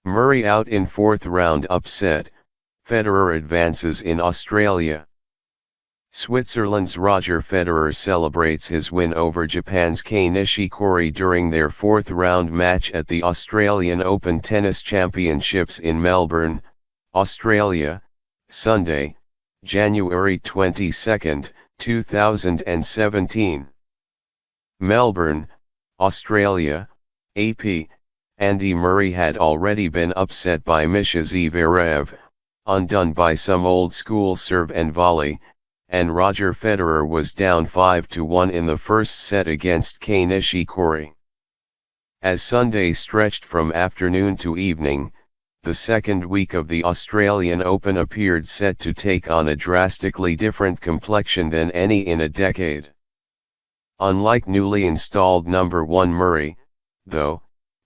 Murray out in fourth round upset, Federer advances in Australia. Switzerland's Roger Federer celebrates his win over Japan's Kei Nishikori during their fourth round match at the Australian Open Tennis Championships in Melbourne, Australia, Sunday, January 22, 2017. Melbourne, Australia, AP. Andy Murray had already been upset by Misha Zverev, undone by some old-school serve and volley, and Roger Federer was down 5-1 in the first set against Kei Nishikori. As Sunday stretched from afternoon to evening, the second week of the Australian Open appeared set to take on a drastically different complexion than any in a decade. Unlike newly installed number 1 Murray, though,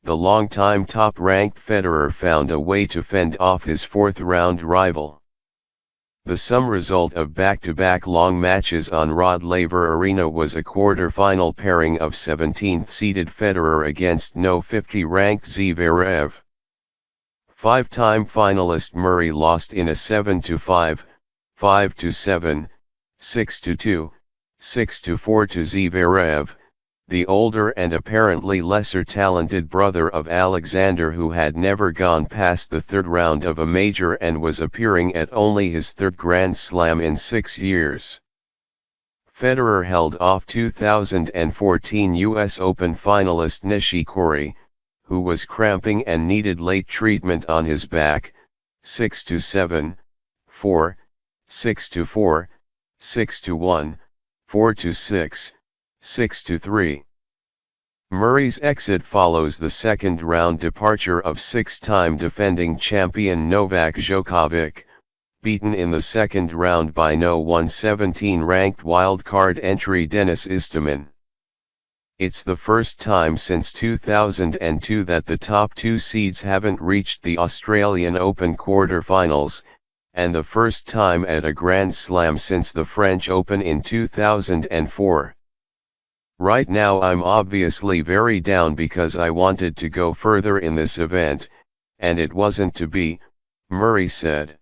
the longtime top-ranked Federer found a way to fend off his fourth-round rival. The sum result of back-to-back long matches on Rod Laver Arena was a quarter-final pairing of 17th-seeded Federer against no 50-ranked Zverev. Five-time finalist Murray lost in a 7-5, 5-7, 6-2, 6-4 to Zverev, the older and apparently lesser talented brother of Alexander, who had never gone past the third round of a major and was appearing at only his third Grand Slam in 6 years. Federer held off 2014 US Open finalist Nishikori, who was cramping and needed late treatment on his back, 6-7, 4, 6-4, 6-1, 4-6, 6-3. Murray's exit follows the second-round departure of six-time defending champion Novak Djokovic, beaten in the second round by no 117-ranked wildcard entry Denis Istomin. It's the first time since 2002 that the top two seeds haven't reached the Australian Open quarter-finals, and the first time at a Grand Slam since the French Open in 2004. Right now I'm obviously very down because I wanted to go further in this event, and it wasn't to be, Murray said.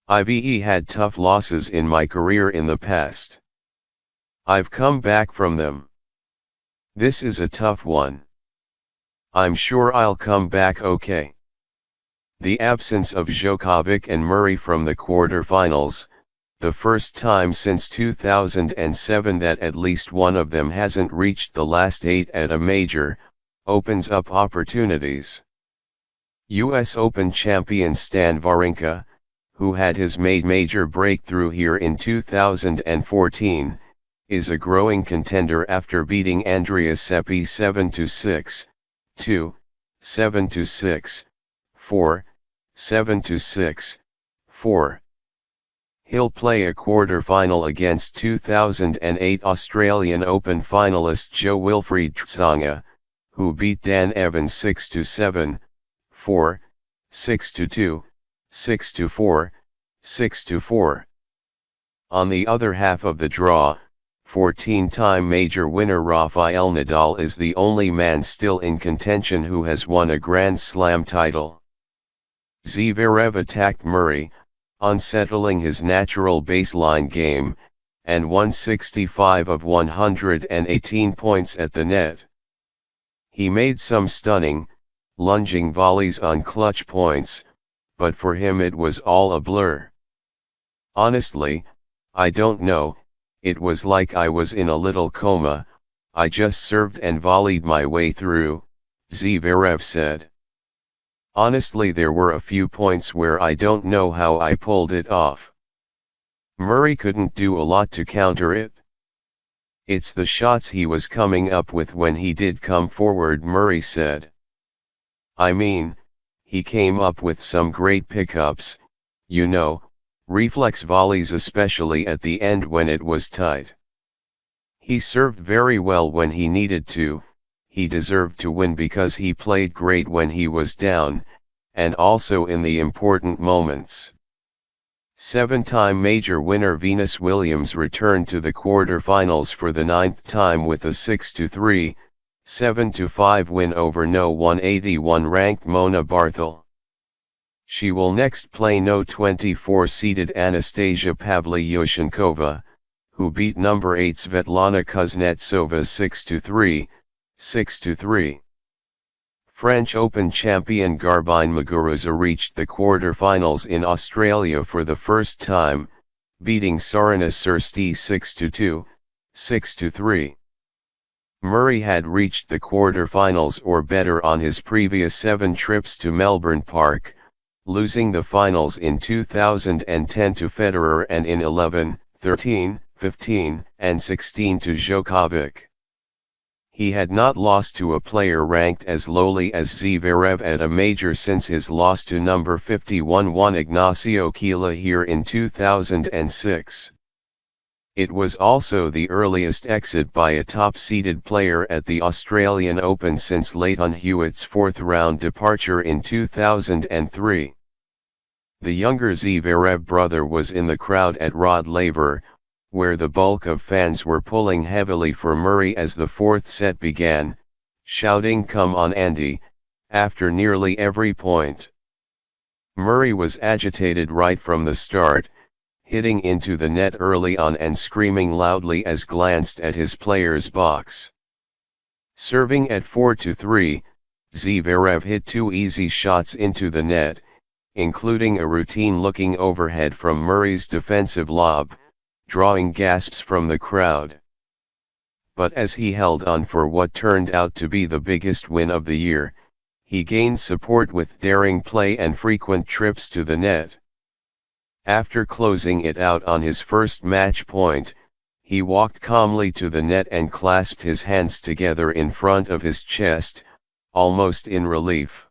I've had tough losses in my career in the past. I've come back from them. This is a tough one. I'm sure I'll come back okay. The absence of Djokovic and Murray from the quarterfinals, the first time since 2007 that at least one of them hasn't reached the last 8 at a major, opens up opportunities. US Open champion Stan Wawrinka, who had his major breakthrough here in 2014, is a growing contender after beating Andreas Seppi 7-6, 2, 7-6, 4, 7-6, 4. He'll play a quarter-final against 2008 Australian Open finalist Jo-Wilfried Tsonga, who beat Dan Evans 6-7, 4, 6-2, 6-4, 6-4. On the other half of the draw, 14-time major winner Rafael Nadal is the only man still in contention who has won a Grand Slam title. Zverev attacked Murray, unsettling his natural baseline game, and won 65 of 118 points at the net. He made some stunning, lunging volleys on clutch points, but for him it was all a blur. Honestly, I don't know, it was like I was in a little coma, I just served and volleyed my way through, Zverev said. Honestly, there were a few points where I don't know how I pulled it off. Murray couldn't do a lot to counter it. It's the shots he was coming up with when he did come forward, Murray said. I mean, he came up with some great pickups, you know, reflex volleys especially at the end when it was tight. He served very well when he needed to. He deserved to win because he played great when he was down, and also in the important moments. Seven-time major winner Venus Williams returned to the quarterfinals for the 9th time with a 6-3, 7-5 win over No. 181 ranked Mona Barthel. She will next play No. 24-seeded Anastasia Pavlyuchenkova, who beat No. 8 Svetlana Kuznetsova 6-3, 6-3. French Open champion Garbine Muguruza reached the quarter-finals in Australia for the first time, beating Sarina Sirsti 6-2, 6-3. Murray had reached the quarter-finals or better on his previous 7 trips to Melbourne Park, losing the finals in 2010 to Federer and in 11, 13, 15, and 16 to Djokovic. He had not lost to a player ranked as lowly as Zverev at a major since his loss to number 51 Juan Ignacio Quila here in 2006. It was also the earliest exit by a top-seeded player at the Australian Open since Leighton Hewitt's 4th-round departure in 2003. The younger Zverev brother was in the crowd at Rod Laver, where the bulk of fans were pulling heavily for Murray as the 4th set began, shouting "Come on Andy," after nearly every point. Murray was agitated right from the start, hitting into the net early on and screaming loudly as glanced at his player's box. Serving at 4-3, Zverev hit 2 easy shots into the net, including a routine-looking overhead from Murray's defensive lob, drawing gasps from the crowd. But as he held on for what turned out to be the biggest win of the year, he gained support with daring play and frequent trips to the net. After closing it out on his first match point, he walked calmly to the net and clasped his hands together in front of his chest, almost in relief.